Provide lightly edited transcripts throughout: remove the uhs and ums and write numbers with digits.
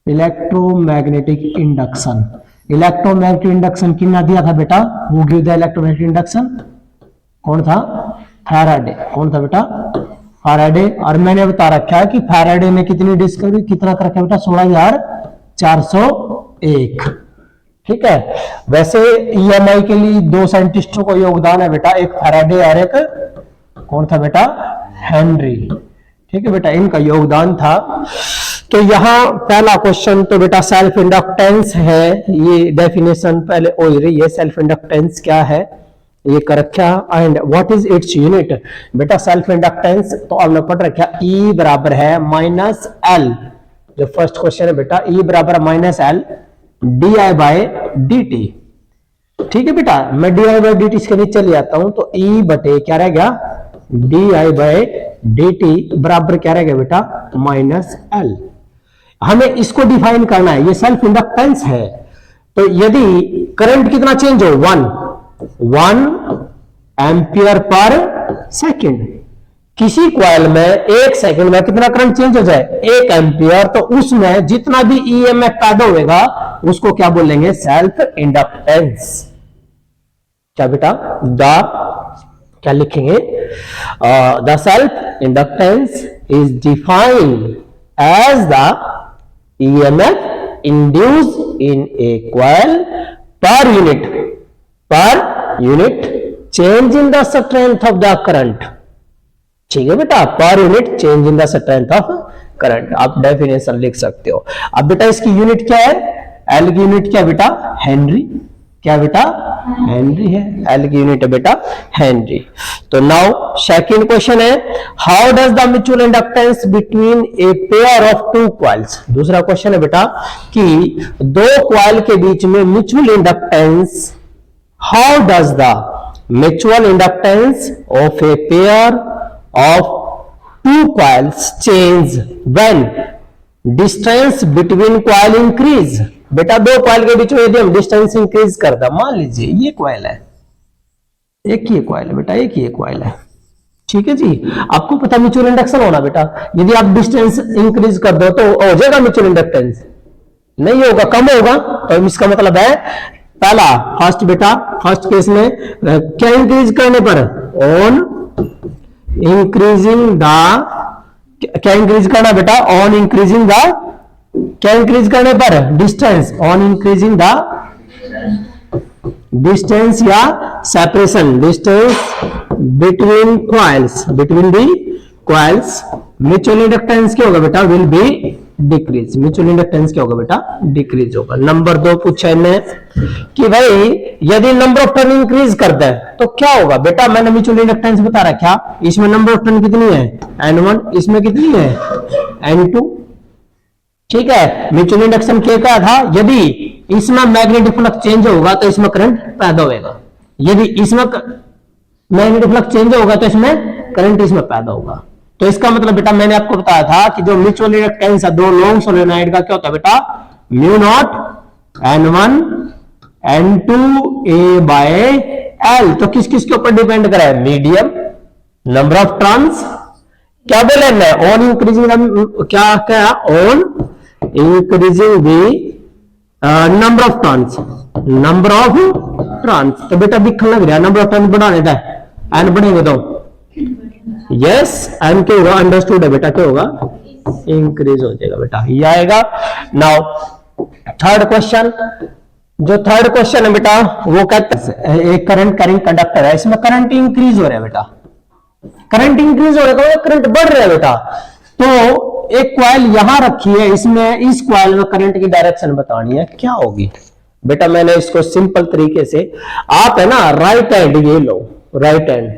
Electromagnetic induction. Electromagnetic induction कितना दिया था बेटा? वो गिव द इलेक्ट्रोमैग्नेटिक इंडक्शन कौन था? फैराडे। कौन था बेटा? फैराडे। और मैंने बता रखा है कि फैराडे ने कितनी डिस्कवरी कितना कर रखा है बेटा? 16,401। ठीक है। वैसे ईएमआई के लिए दो साइंटिस्टों को योगदान है बेटा, एक फैराडे और एक कौन था बेटा? हेनरी। ठीक है बेटा, इनका योगदान था। तो यहां पहला क्वेश्चन तो बेटा सेल्फ इंडक्टेंस है, ये डेफिनेशन पहले हो रही है। सेल्फ इंडक्टेंस क्या है ये कर रखा, and what is its unit. बेटा सेल्फ इंडक्टेंस तो आपने पढ़ रखा, E बराबर है माइनस एल। जो फर्स्ट क्वेश्चन है बेटा, E बराबर माइनस एल di/dt। ठीक है बेटा, मैं di/dt इसके नीचे ले आता हूं तो E बटे क्या रह गया? di/dt बराबर क्या रह गया बेटा? Minus L. हमें इसको डिफाइन करना है, ये सेल्फ इंडक्टेंस है। तो यदि करंट कितना चेंज हो? 1 एम्पियर पर सेकंड। किसी कॉइल में 1 सेकंड में कितना करंट चेंज हो जाए? 1 एम्पियर। तो उसमें जितना भी ईएमएफ पैदा होगा उसको क्या बोलेंगे? Self inductance. क्या बेटा? क्या लिखेंगे? The self inductance is defined as the EMF induced in a coil per unit change in the strength of the current. ठीक है बेटा, per unit change in the strength of current. आप definition लिख सकते हो। अब बेटा इसकी यूनिट क्या है? एल की यूनिट क्या बेटा? हेनरी। क्या बेटा? हेनरी है। एल की यूनिट है बेटा हेनरी। तो नाउ सेकंड क्वेश्चन है, how does the mutual inductance between a pair of two coils. दूसरा क्वेश्चन है बेटा कि दो कॉइल के बीच में mutual inductance, how does the mutual inductance of a pair of two coils change when distance between coil increase। बेटा दो coil के बीच में यदि हम डिस्टेंस इंक्रीज कर दें, मान लीजिए ये कॉइल है, एक ही कॉइल है बेटा, एक ही कॉइल है। ठीक है जी, आपको पता म्यूचुअल इंडक्शन होना बेटा, यदि आप डिस्टेंस इंक्रीज कर दो तो हो जाएगा म्यूचुअल इंडक्टेंस? नहीं होगा, कम होगा। तो इसका मतलब है पहला फर्स्ट बेटा, फर्स्ट केस में क्या इंक्रीज करने पर? ऑन इंक्रीजिंग द, क्या इंक्रीज करना बेटा? ऑन इंक्रीजिंग द, क्या इंक्रीज करने पर? Distance. On increasing the distance या separation, distance between coils, between the coils, mutual inductance क्या होगा बेटा? Will be decrease. Mutual inductance क्या होगा बेटा? डिक्रीज होगा। नंबर 2 पूछा है मैं कि भाई यदि नंबर ऑफ टर्न इंक्रीज करता है तो क्या होगा बेटा? मैंने म्यूचुअल इंडक्टेंस बता रखा, इसमें नंबर ऑफ टर्न कितनी है? N1, इसमें कितनी है? N2। ठीक है, म्यूचुअल इंडक्शन क्या था? यदि इसमें मैग्नेटिक फ्लक्स चेंज होगा तो इसमें करंट पैदा होगा, यदि इसमें मैग्नेटिक फ्लक्स चेंज होगा तो इसमें करंट इसमें पैदा होगा। तो इसका मतलब बेटा मैंने आपको बताया था कि जो म्यूचुअल इंडक्टेंस है दो लॉन्ग सोलेनॉइड का क्या होता है बेटा? Mu naught N1 N2 A/L। तो किस किस के ऊपर डिपेंड करा है? मीडियम, नंबर ऑफ टर्न्स, क्या बोले ना? ऑन इंक्रीजिंग, क्या क्या? On increasing the number of turns, number of turns. तो बेटा दिखने लग रहा है नंबर ऑफ टर्न्स बढ़ाने का, एन बढ़ेंगे तो यस, एन क्या होगा? अंडरस्टूड है बेटा, क्या होगा? इंक्रीज हो जाएगा बेटा, ये आएगा। नाउ थर्ड क्वेश्चन, जो थर्ड क्वेश्चन है बेटा वो कहते हैं एक करंट कैरिंग कंडक्टर है, इसमें करंट इंक्रीज हो रहा है बेटा, करंट इंक्रीज हो रहा है, करंट बढ़ रहा है बेटा। तो एक कॉइल यहां रखी है, इसमें इस कॉइल में करंट की डायरेक्शन बतानी है, क्या होगी बेटा? मैंने इसको सिंपल तरीके से, आप है ना राइट हैंड ये लो, राइट हैंड,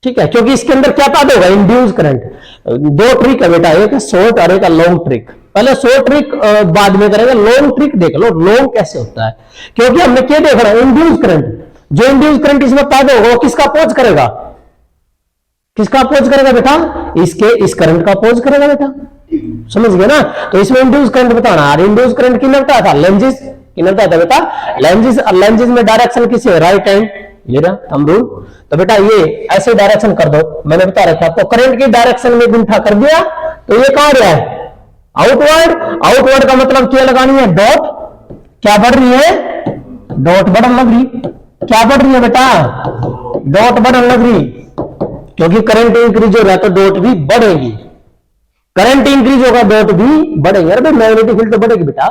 ठीक है, क्योंकि इसके अंदर क्या पैदा होगा? Induce current. दो ट्रिक है बेटा, एक शॉर्ट और एक लॉन्ग ट्रिक। पहले शॉर्ट ट्रिक बाद में करेंगे, लॉन्ग ट्रिक देख लो, लॉन्ग कैसे होता है, क्योंकि हमने क्या देख रहा है? Induce current. जो इंड्यूस करंट इसमें पैदा होगा वो किसका अपोज करेगा? किसका अपोज करेगा बेटा? इसके, इस करंट का अपोज करेगा बेटा, समझ गए ना? तो इसमें इंड्यूस करंट बताना, और इंड्यूस करंट कितना बताया था? लेंजिस। कितना बताया था बेटा? लेंजिस। लेंजिस में डायरेक्शन किसे? राइट हैंड, ये ना थंब रूल। तो बेटा ये ऐसे डायरेक्शन कर दो, मैंने बता रखा। तो करंट की डायरेक्शन में गुंठा कर दिया तो ये कहां रहा है? आउटवर्ड, आउटवर्ड का मतलब क्या लगानी है, डॉट। क्या बढ़ रही है, डॉट बढ़न लग रही। क्या बढ़ रही है बेटा, डॉट बढ़न लग रही, क्योंकि करंट इंक्रीज हो रहा है तो डॉट भी बढ़ेगी। करंट इंक्रीज होगा डॉट भी बढ़ेगी। अरे मैग्नेटिक फील्ड तो बढ़ेगी बेटा,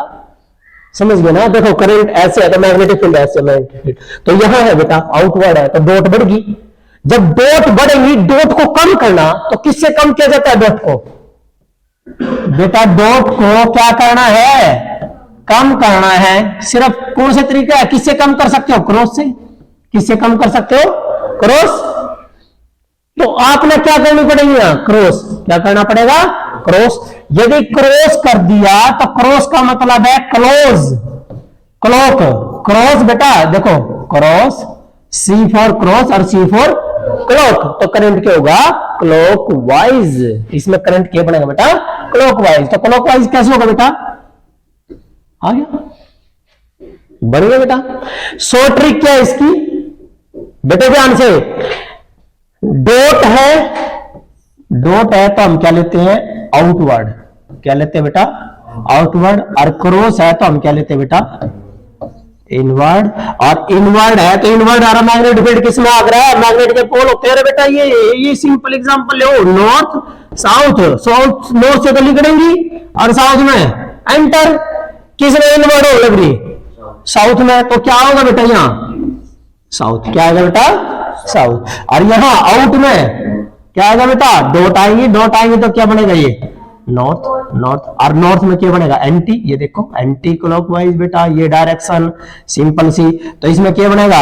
समझ गए ना। देखो करंट ऐसे है तो मैग्नेटिक फील्ड ऐसे, मैग्नेटिक फील्ड तो यहां है बेटा, आउटवर्ड है तो डॉट बढ़ेगी। जब डॉट बढ़ेगी, डॉट को कम करना तो किससे कम किया जाता है, डॉट को बेटा, डॉट को क्या करना है, कम करना है। सिर्फ कौन से तरीका है, किससे कम कर सकते हो, क्रॉस से। किससे कम कर सकते हो, क्रॉस। तो आपने क्या करनी पड़ेगी, क्रॉस। क्या करना पड़ेगा, क्रॉस। यदि क्रॉस कर दिया तो क्रॉस का मतलब है क्लोज, क्लॉक। क्रॉस बेटा देखो, क्रॉस, सी फॉर क्रॉस और सी फॉर क्लॉक, तो करंट क्या होगा, क्लॉक वाइज। इसमें करंट क्या बनेगा बेटा, क्लॉक वाइज। तो क्लॉक वाइज कैसे होगा बेटा, आ गया, बढ़ गया बेटा। शॉर्ट ट्रिक क्या है इसकी बेटे, ध्यान से। डॉट है, डॉट है तो हम क्या लेते हैं, आउटवर्ड। क्या लेते हैं बेटा, आउटवर्ड। और क्रॉस है तो हम क्या लेते हैं बेटा, इनवर्ड। और इनवर्ड है तो इनवर्ड आ रहा, मैग्नेटिक फील्ड किसमें आ रहा है, मैग्नेट के पोल होते हैं बेटा। ये सिंपल एग्जांपल लो, नॉर्थ साउथ, साउथ नॉर्थ से तो निकलेंगी और साउथ में एंटर, किसमें इनवर्ड हो लग रही, साउथ में। तो क्या होगा बेटा, यहां साउथ। क्या आएगा बेटा, साउथ। और यहां आउट में क्या आएगा बेटा, डॉट आएंगी, डॉट आएंगी तो क्या बनेगा, ये नॉर्थ, नॉर्थ। और नॉर्थ में क्या बनेगा, एंटी। ये देखो एंटी क्लॉकवाइज बेटा, ये डायरेक्शन सिंपल सी, तो इसमें क्या बनेगा,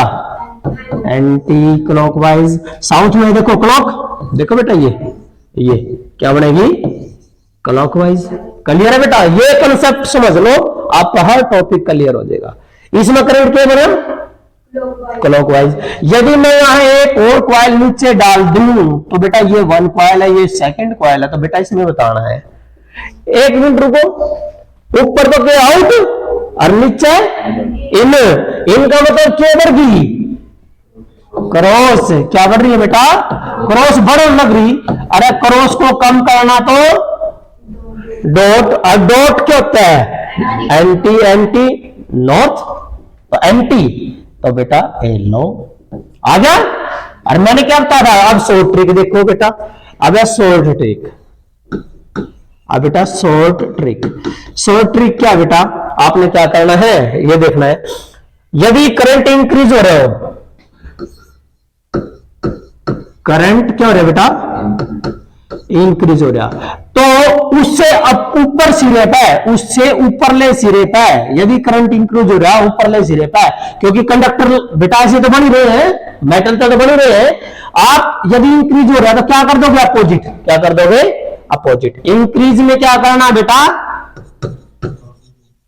एंटी क्लॉकवाइज। साउथ में देखो क्लॉक, देखो बेटा ये क्या बनेगी, क्लॉकवाइज। क्लियर है बेटा, ये कंसेप्ट समझ लो, आपका हर टॉपिक क्लियर हो जाएगा। इसमें करंट क्या बना, क्लॉकवाइज। यदि मैं यहां एक और कॉइल नीचे डाल दूं तो बेटा ये वन कॉइल है, ये सेकंड कॉइल है, तो बेटा इसमें बताना है। एक मिनट रुको, ऊपर तो क्या आउट और नीचे इन, इनका मतलब क्या बढ़ गई, क्रॉस। क्या बढ़ रही है बेटा, क्रॉस बढ़ने लग रही। अरे क्रॉस को कम करना तो डॉट, और डॉट क्या होता है, एंटी, एंटी नॉर्थ, तो एंटी, तो बेटा ए लो आ गया। और मैंने क्या बताया था, अब शॉर्ट ट्रिक देखो बेटा, अब है शॉर्ट ट्रिक। अब बेटा शॉर्ट ट्रिक, शॉर्ट ट्रिक क्या बेटा, आपने क्या करना है, ये देखना है। यदि करंट इंक्रीज हो रहे हो, करंट क्या हो रहा है बेटा, इंक्रीज हो रहा, तो उससे अब ऊपर सिरे पे, उससे ऊपरले सिरे पे, यदि करंट इंक्रीज हो रहा है ऊपरले सिरे पे, क्योंकि कंडक्टर बेटा ऐसे तो बन ही रहे हैं, मेटल तो बन ही रहे हैं। आप यदि इंक्रीज हो रहा है तो क्या कर दोगे, अपोजिट। क्या कर दोगे, अपोजिट। इंक्रीज में क्या करना है बेटा,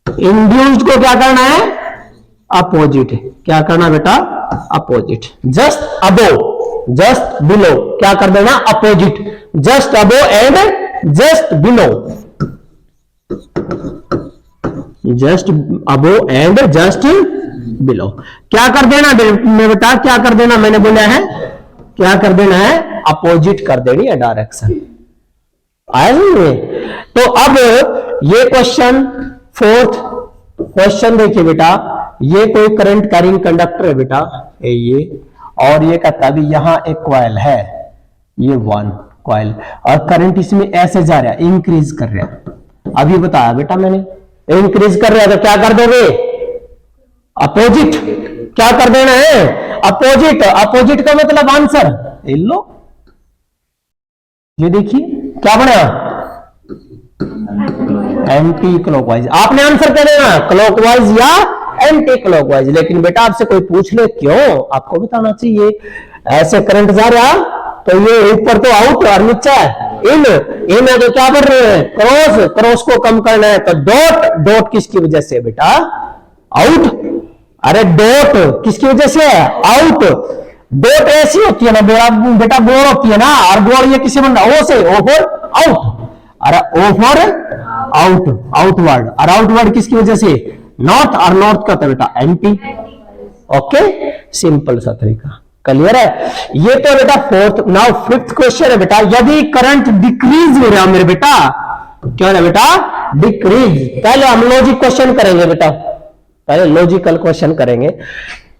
इंड्यूस्ड को क्या करना है, अपोजिट। क्या करना बेटा, अपोजिट। जस्ट अबो, जस्ट बिलो, क्या कर देना, opposite. Just above and just below, just above and just below. क्या कर देना बेटा, क्या कर देना, मैंने बोला है क्या कर देना है, अपोजिट कर देनी है डायरेक्शन। आया नहीं? तो अब ये क्वेश्चन, फोर्थ क्वेश्चन देखिए बेटा, ये कोई करंट कैरिंग कंडक्टर है बेटा, ये, और ये कहता है यहां एक कॉइल है, ये वन कॉइल, और करंट इसमें ऐसे जा रहा है, इंक्रीज कर रहा है। अभी बताया बेटा मैंने, इंक्रीज कर रहा है तो क्या कर दोगे, अपोजिट। क्या कर देना है, अपोजिट। अपोजिट का मतलब आंसर लो, ये देखिए क्या बना, एंटी क्लॉकवाइज। आपने आंसर क्या देना, क्लॉकवाइज या एंटी क्लॉकवाइज। लेकिन बेटा आपसे कोई पूछ ले क्यों, आपको बताना चाहिए। ऐसे करंट जा रहा तो ये ऊपर तो आउट और नीचे इन, इन है तो क्या बढ़ रहे हैं, क्रॉस। क्रॉस को कम करना है तो डॉट, डॉट किसकी वजह से बेटा, आउट। अरे डॉट किसकी वजह से, आउट। डॉट ऐसी होती है ना बेटा, गोल होती है ना, और गोल ये किसी बन ओ से, ओ फॉर आउट। अरे ओ फॉर आउट, आउटवर्ड। और आउटवर्ड किसकी वजह से, नॉर्थ, और नॉर्थ का था बेटा एंटी। ओके, सिंपल सा तरीका, क्लियर है। ये तो बेटा फोर्थ। नाउ फिफ्थ क्वेश्चन है बेटा, यदि करंट डिक्रीज हो रहा मेरे बेटा, क्या है बेटा, डिक्रीज। पहले हम लॉजिक क्वेश्चन करेंगे बेटा, पहले लॉजिकल क्वेश्चन करेंगे।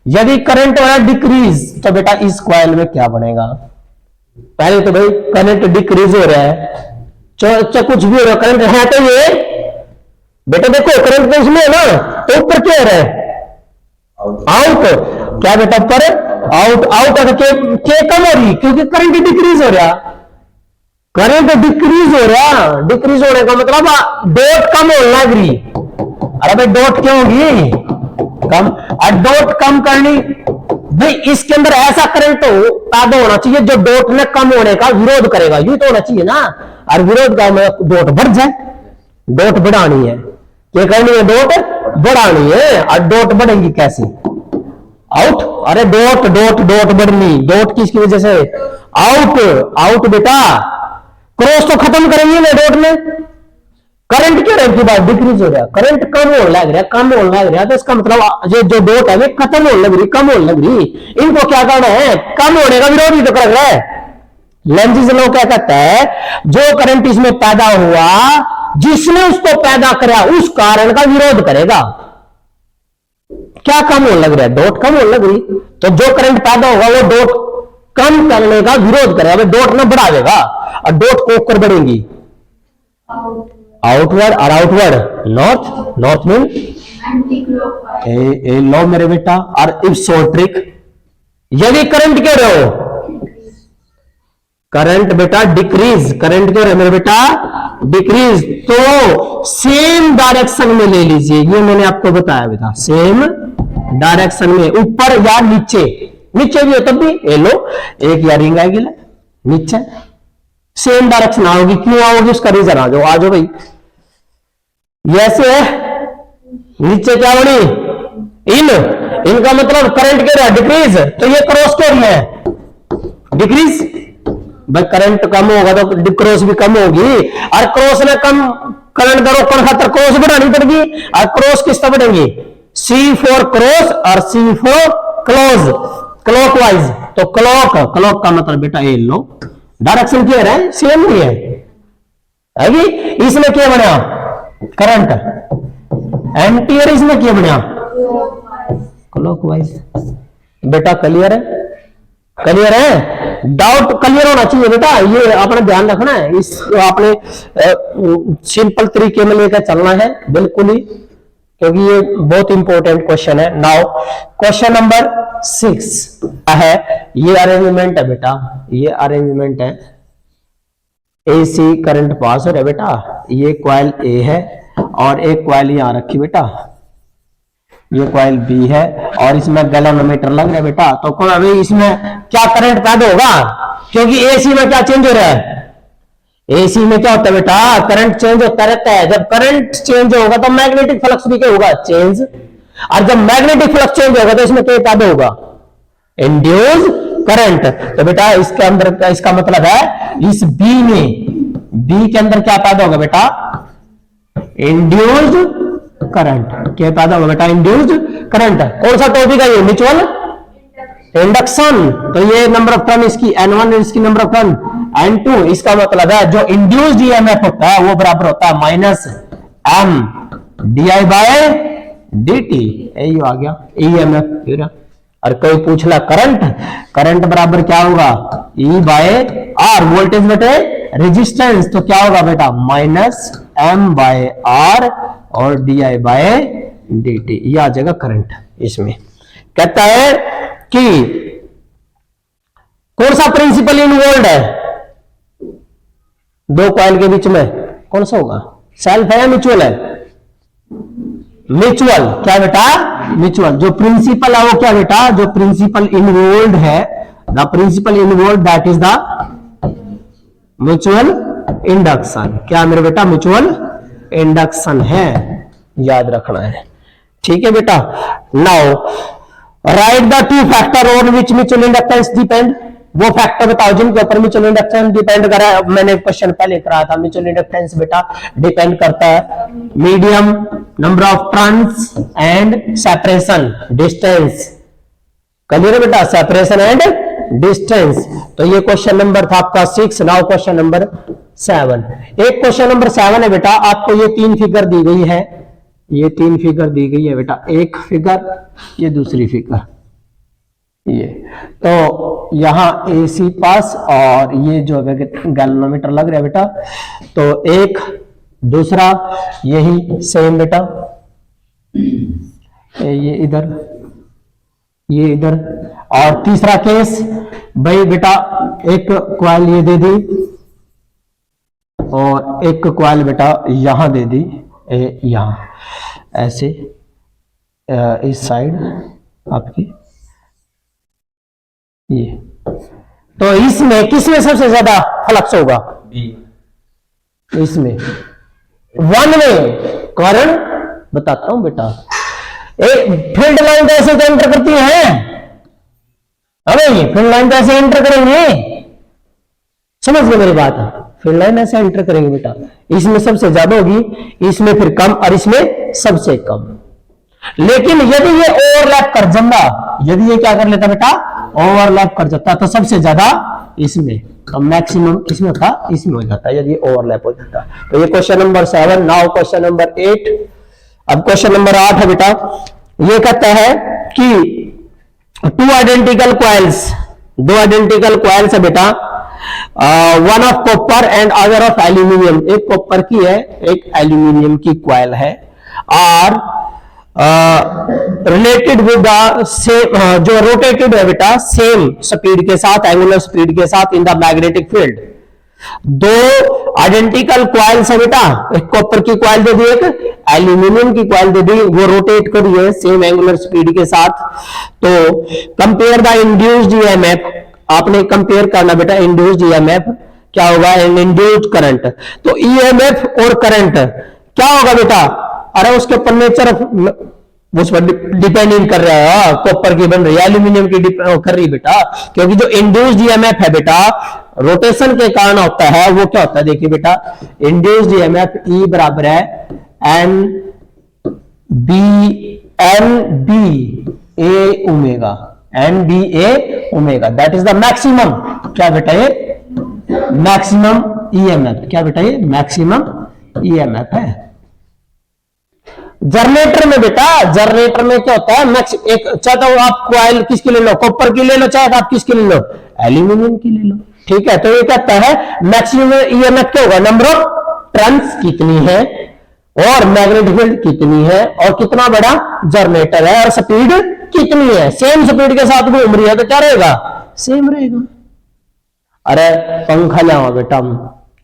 यदि करंट हो रहा है डिक्रीज तो बेटा इस कॉइल में क्या बनेगा। पहले तो भाई करंट डिक्रीज हो रहा है, चाहे कुछ भी हो रहा है, करंट है तो ये बेटा देखो करंट तो इसमें है ना, तो ऊपर क्या हो रहा है, आउट। क्या बेटा ऊपर आउट, आउट के कम हो रही क्योंकि करंट डिक्रीज हो रहा, करंट डिक्रीज हो रहा, डिक्रीज होने का मतलब डॉट कम होने लग रही। अरे भाई डॉट क्यों होगी कम, और डॉट कम करनी भाई इसके अंदर ऐसा करंट हो पैदा होना चाहिए जो डॉट ने कम होने का विरोध करेगा, यूं तो होना चाहिए ना। और विरोध का डॉट बढ़ जाए, डॉट बढ़ानी है, क्या करनी है, डॉट बढ़ानी है। और डॉट बढ़ेगी कैसे, आउट। अरे डॉट डॉट डॉट बढ़नी, डॉट किसकी वजह से, आउट, आउट बेटा। क्रॉस तो खत्म करेंगे ना डॉट में, करंट क्या रहे की बात डिक्रीज हो रहा है, करंट कम होने लग रहा है, कम होने लग रहा है, तो इसका मतलब ये जो डॉट है वो खत्म होने लग रही, कम होने लग रही। इनको क्या करना है, कम होने का विरोध ही तो कर रहा है। लेंजिस लॉ क्या कहता है, जो करंट इसमें पैदा हुआ जिसने उसको पैदा करा उस कारण का विरोध करेगा। क्या कम होने लग रहा है, डॉट कम होने लग रही, तो जो करंट पैदा होगा वो डॉट कम करने का विरोध करेगा, डॉट न बढ़ावेगा और डॉट को ऊपर बढ़ेंगी आउटवर्ड, और आउटवर्ड नॉर्थ, नॉर्थ मीन ए लो मेरे बेटा। और इफ सो ट्रिक, यदि करंट क्या रहो, करंट बेटा डिक्रीज, करंट क्यों रहे मेरे बेटा डिक्रीज, तो सेम डायरेक्शन में ले लीजिए, ये मैंने आपको बताया बेटा, सेम डायरेक्शन में, ऊपर या नीचे, नीचे भी हो तब भी ये लो एक या रिंग आएगी नीचे, सेम डायरेक्शन आओगी, क्यों आओगी उसका रीजन आ जाओ भाई। ऐसे है नीचे क्या बनी, इन, इनका मतलब करंट क्या रहा डिक्रीज, तो ये क्रॉस क्यों है डिक्रीज, भाई करंट कम होगा तो क्रॉस भी कम होगी, और क्रॉस में कम करंट का रोकने खातर क्रॉस बढ़ानी पड़ेगी, और क्रॉस किस तरह बढ़ेंगी, सी फॉर क्रॉस और सी फॉर क्लोज, क्लॉकवाइज। तो क्लॉक, क्लॉक का मतलब बेटा ये लो डायरेक्शन क्या है, सेम नहीं है, इसमें क्या बना करंट एंटीयर, इसमें क्या बना क्लॉकवाइज। बेटा क्लियर है, क्लियर है, डाउट क्लियर होना चाहिए बेटा, ये अपना ध्यान रखना है, इस आपने सिंपल तरीके में लेकर चलना है बिल्कुल ही, क्योंकि ये बहुत इंपॉर्टेंट क्वेश्चन है। नाउ क्वेश्चन नंबर 6 है, ये अरेंजमेंट है बेटा, ये अरेंजमेंट है, एसी करंट पास हो रहा है बेटा, ये कॉइल ए है और एक कॉइल यहां रखी बेटा, ये कॉइल बी है और इसमें गैल्वेनोमीटर लग रहा है बेटा। तो अभी इसमें क्या करंट पैदा होगा, क्योंकि एसी में क्या चेंज हो रहा है, एसी में क्या होता है बेटा, करंट चेंज होता रहता है। जब करंट चेंज होगा तो मैग्नेटिक फ्लक्स भी क्या होगा, चेंज, और जब मैग्नेटिक फ्लक्स चेंज होगा तो इसमें क्या पैदा होगा, इंड्यूस करंट। तो बेटा इसके अंदर इसका मतलब है इस बी में, बी के अंदर क्या पैदा होगा बेटा, इंड्यूस्ड करंट। क्या पैदा होगा बेटा, इंड्यूस्ड करंट। कौन सा टॉपिक है ये, म्यूचुअल इंडक्शन। तो ये नंबर ऑफ टर्न इसकी N1, इसकी नंबर ऑफ टर्न N2। इसका मतलब है जो इंड्यूस्ड ईएमएफ होता है वो बराबर होता है minus M D I by D T, यही आ गया ईएमएफ। और कोई पूछ ला करंट, करंट बराबर क्या होगा, ई बाय आर, वोल्टेज बटे रेजिस्टेंस, तो क्या होगा बेटा माइनस एम बाय आर और D I by D T, ये आ जाएगा करंट। इसमें कहता है कि कौन सा प्रिंसिपल इन्वॉल्व है दो कॉइल के बीच में, कौन सा होगा, सेल्फ है या म्यूचुअल है, म्यूचुअल। क्या बेटा, म्यूचुअल। जो प्रिंसिपल है वो क्या बेटा, जो प्रिंसिपल इन्वॉल्व है, the principal involve that is the mutual induction. क्या मेरे बेटा, म्यूचुअल इंडक्शन है, याद रखना है, ठीक है बेटा। Now right the two factor on which mutual inductance depend, वो फैक्टर बताओ जिनके ऊपर म्यूचुअल इंडक्टेंस डिपेंड कर रहा है। मैंने क्वेश्चन पहले कराया था, म्यूचुअल इंडक्टेंस बेटा डिपेंड करता है medium, number of turns and separation distance. Clear है बेटा, सेपरेशन एंड डिस्टेंस। तो ये क्वेश्चन नंबर था आपका 6। Now question number 7। एक क्वेश्चन नंबर 7 है बेटा, आपको ये 3 फिगर दी गई है, ये 3 फिगर दी गई है बेटा, एक फिगर, ये दूसरी फिगर, ये तो यहां AC पास और ये जो गैल्वेनोमीटर लग रहा है बेटा, तो एक दूसरा यही सेम बेटा, ये इधर, ये इधर, और तीसरा केस भाई बेटा एक क्वाइल ये दे दी और एक क्वाइल बेटा यहां दे दी, यहां ऐसे इस साइड आपकी ये, तो इसमें किसमें सबसे ज्यादा फ्लक्स होगा? इसमें 1 में। कारण बताता हूं बेटा, फील्ड लाइन कैसे एंटर करती है? अरे फील्ड लाइन कैसे एंटर करेंगे? समझ गए मेरी बात? फील्ड लाइन ऐसे एंटर करेंगे बेटा, इसमें सबसे ज्यादा होगी, इसमें फिर कम और इसमें सबसे कम। लेकिन यदि ये ओवरलैप कर जाता, यदि ये क्या कर लेता बेटा, ओवरलैप कर जाता, तो सबसे ज्यादा इसमें, तो मैक्सिमम इसमें था, इसमें हो जाता है यदि ओवरलैप हो जाता। तो ये question number 7। Now question number 8। अब क्वेश्चन नंबर 8 है बेटा, ये कहता है कि 2 आइडेंटिकल कॉइल्स, 2 आइडेंटिकल कॉइल्स है बेटा, one of copper and other of aluminium, एक कॉपर की है एक एल्यूमिनियम की कॉइल है, are related with the same, जो रोटेटेड है बेटा सेम स्पीड के साथ, एंगुलर स्पीड के साथ in the magnetic field. 2 identical coils है बेटा, एक कॉपर की कॉइल दे दी, एक एल्यूमिनियम की कॉइल दे दी, वो रोटेट कर रही है सेम एंगुलर स्पीड के साथ। तो कंपेयर द इंड्यूस्ड ईएमएफ, आपने कंपेयर करना बेटा इंड्यूस्ड ईएमएफ क्या होगा, इंड्यूस्ड करंट। तो ईएमएफ और करंट क्या होगा बेटा? अरे उसके ऊपर नेचर उस पर डिपेंडिंग कर रहा है, कॉपर की बन रही है, एल्यूमिनियम की कर रही बेटा, क्योंकि जो इंड्यूस्ड ईएमएफ है बेटा रोटेशन के कारण होता है, वो क्या होता है देखिए बेटा, इंड्यूस्ड ईएमएफ E बराबर है N B A omega, N B A omega, that is the maximum, क्या बेटा ये मैक्सिमम ईएमएफ, क्या बेटा ये मैक्सिमम ईएमएफ है। जनरेटर में बेटा, जनरेटर में क्या होता है, मैक्स एक, चाहे तो आप कॉइल किसकी ले लो, कॉपर की ले लो, चाहे तो आप किसकी ले लो, एल्यूमिनियम की ले लो, ठीक है। तो ये कहता है मैक्सिमम ईएमएफ क्या होगा, नंबर ऑफ टर्न्स कितनी है और मैग्नेटिक फील्ड कितनी है और कितना बड़ा जनरेटर है और स्पीड कितनी है, सेम स्पीड के साथ घूम रही है तो क्या रहेगा, सेम रहेगा। अरे पंखा लिया बेटा,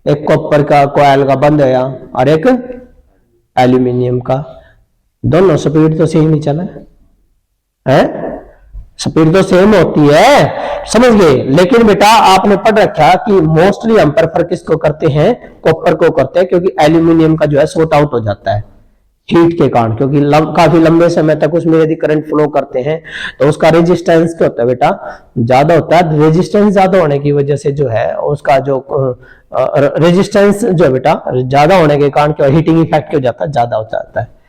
एक कॉपर का कॉइल का बंद है और एक एल्यूमिनियम का, दोनों स्पीड तो सेम ही चला है, स्पीड तो सेम होती है, समझ गए। लेकिन बेटा आपने पढ़ रखा कि मोस्टली हम प्रेफर किसको करते हैं, कॉपर को करते हैं, क्योंकि एल्यूमिनियम का जो है शॉर्ट आउट हो जाता है हीट के कारण, क्योंकि काफी लंबे समय तक उसमें यदि करंट फ्लो करते हैं तो उसका रेजिस्टेंस क्या होता है बेटा, ज्यादा होता है। रेजिस्टेंस ज्यादा होने की वजह से जो है उसका जो रेजिस्टेंस जो है बेटा ज्यादा होने के कारण क्या हीटिंग इफेक्ट क्या हो जाता है, ज्यादा हो जाता है।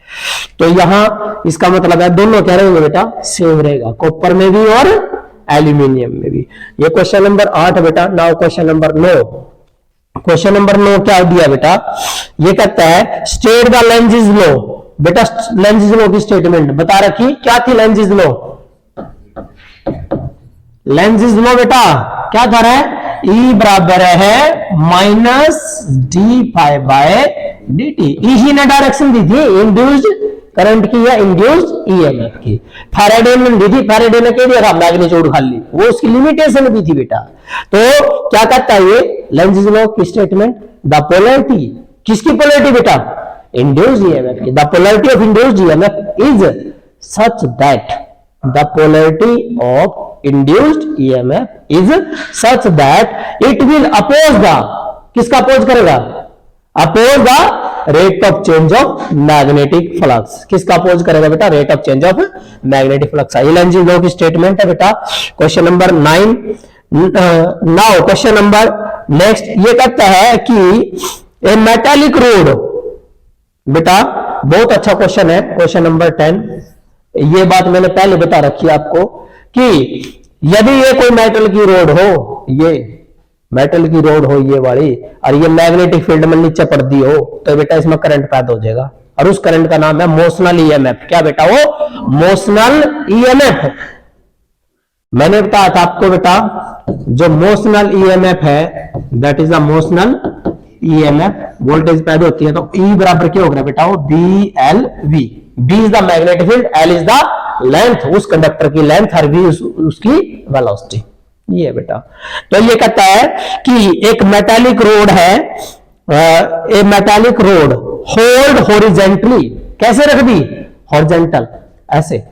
तो यहां इसका मतलब है दोनों क्या रहेंगे बेटा, सेम रहेगा, कॉपर में भी और एल्यूमिनियम में भी। ये क्वेश्चन नंबर 8 बेटा। Now question number 9। Question number 9 क्या दिया बेटा, ये कहता है स्टेट द लेंजिज लॉ। बेटा लेंजिज लॉ की स्टेटमेंट बता रखी, क्या थी लेंजिज लॉ? लेंजिज लॉ बेटा क्या था रहा, E बराबर है minus D phi by D T. इसी ने डायरेक्शन दी थी इंड्यूस्ड करंट की या इंड्यूस्ड ईएमएफ की। फैराडे ने दी थी, फैराडे ने कह दिया था मैग्नीट्यूड खाली, वो उसकी लिमिटेशन दी थी बेटा। तो क्या कहता है ये लेंजिज लॉ की स्टेटमेंट, द पोलैरिटी, किसकी पोलैरिटी बेटा, इंड्यूस्ड ईएमएफ की। The polarity of induced EMF is such that, the polarity of induced EMF is such that it will oppose the, किसका अपोज करेगा, oppose the rate of change of magnetic flux, किसका oppose करेगा बेटा, rate of change of magnetic flux. ये Lenz's law की statement है बेटा। Question number 9। Now question number next, ये कहता है कि ए मेटालिक रोड, बेटा बहुत अच्छा क्वेश्चन है। क्वेश्चन नंबर 10, ये बात मैंने पहले बता रखी है आपको कि यदि ये कोई मेटल की रोड हो, ये मेटल की रोड हो ये वाली और ये मैग्नेटिक फील्ड में नीचे पड़ दी हो तो बेटा इसमें करंट पैदा हो जाएगा और उस करंट का नाम है मोशनल ईएमएफ। क्या बेटा? वो मोशनल ईएमएफ। मैंने बताया था आपको बेटा जो मोशनल ईएमएफ है that is the motional EMF. Voltage पैदा होती है तो ई बराबर क्या होगा बेटा? वो B L V. B is the magnetic field, L is the length, उस कंडक्टर की लेंथ, और वी उसकी वेलोसिटी। ये बेटा तो ये कहता है कि एक मेटालिक रोड है, a metallic road hold horizontally. कैसे रख दी? हॉरिजेंटल, ऐसे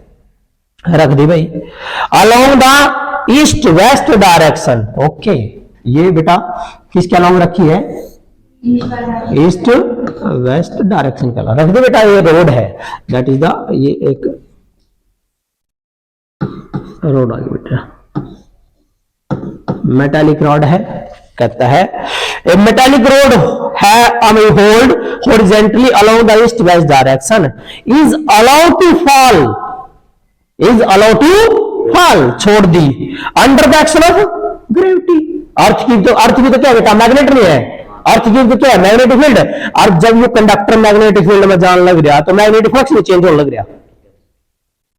रख दी भाई, along the east west direction. Okay, ये बेटा किसके अलोंग रखी है? ईस्ट वेस्ट डायरेक्शन का रख दे बेटा। ये रोड है दैट इज द, ये एक रोड आ गई बेटा, मेटालिक रॉड है। कहता है ए मेटालिक रोड है hold horizontally along the east west direction is allowed to fall, is allowed to fall, छोड़ दी under the action of gravity. Earth की तो क्या बेटा? मैग्नेट नहीं है। अर्थ की तो क्या है? Magnetic field. और जब ये कंडक्टर मैग्नेटिक फील्ड में जाने लग रहा तो मैग्नेटिक फ्लक्स में चेंज होने लग रहा।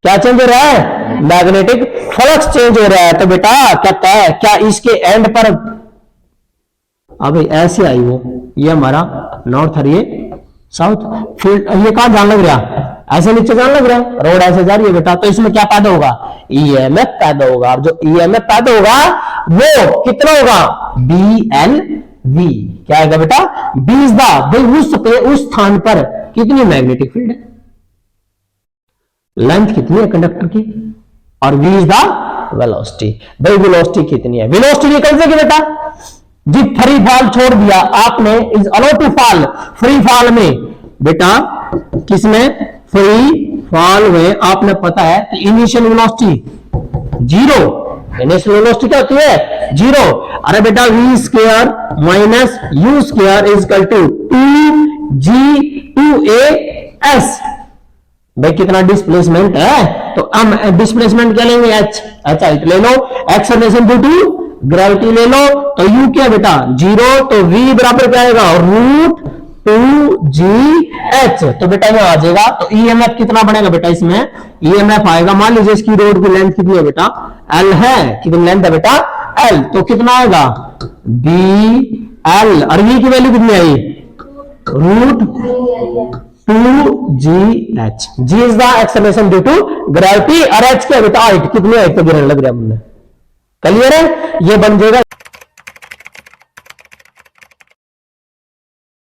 क्या चेंज हो रहा है? मैग्नेटिक फ्लक्स चेंज हो रहा है। तो बेटा कहता है क्या इसके एंड पर, अब ऐसे आई वो, ये हमारा नॉर्थ और ये साउथ, फिर ये कहां जाने लग रहा? ऐसे नीचे जाने लग रहा है, रोड ऐसे जा रही है बेटा। तो इसमें क्या पैदा होगा? ईएमएफ पैदा होगा। और जो ईएमएफ पैदा होगा वो कितना होगा? B L V. क्या आएगा बेटा? बी इज द, भाई उस स्थान पर कितनी मैग्नेटिक फील्ड है, लेंथ कितनी है कंडक्टर की, और v इज द वेलोसिटी। भाई वेलोसिटी कितनी है? वेलोसिटी निकल जाएगी बेटा जी। फ्री फॉल छोड़ दिया आपने, is allowed to fall, free fall में बेटा, किसमें? फ्री फॉल में आपने पता है initial velocity zero. Initial velocity क्या होती है? जीरो। अरे बेटा v square minus u square is equal to 2g2a(s). भाई कितना डिस्प्लेसमेंट है? तो हम डिस्प्लेसमेंट क्या लेंगे? h। अच्छा ले लो, एक्सेलरेशन ड्यू टू ग्रेविटी ले लो। तो u क्या बेटा? जीरो। तो v बराबर क्या आएगा? Root 2gh। तो बेटा ये आ जाएगा। तो ईएमएफ कितना बनेगा बेटा? इसमें ईएमएफ आएगा, मान लीजिए इसकी रोड की लेंथ कितनी है बेटा? l है। कितनी लेंथ है बेटा? l। तो कितना आएगा? bl। और v की वैल्यू कितनी आई? Root 2gh। g is the acceleration due to gravity और h क्या बेटा? हाइट। कितनी हाइट पे गिरने लग रहा है मुझे? क्लियर है? ये बन जाएगा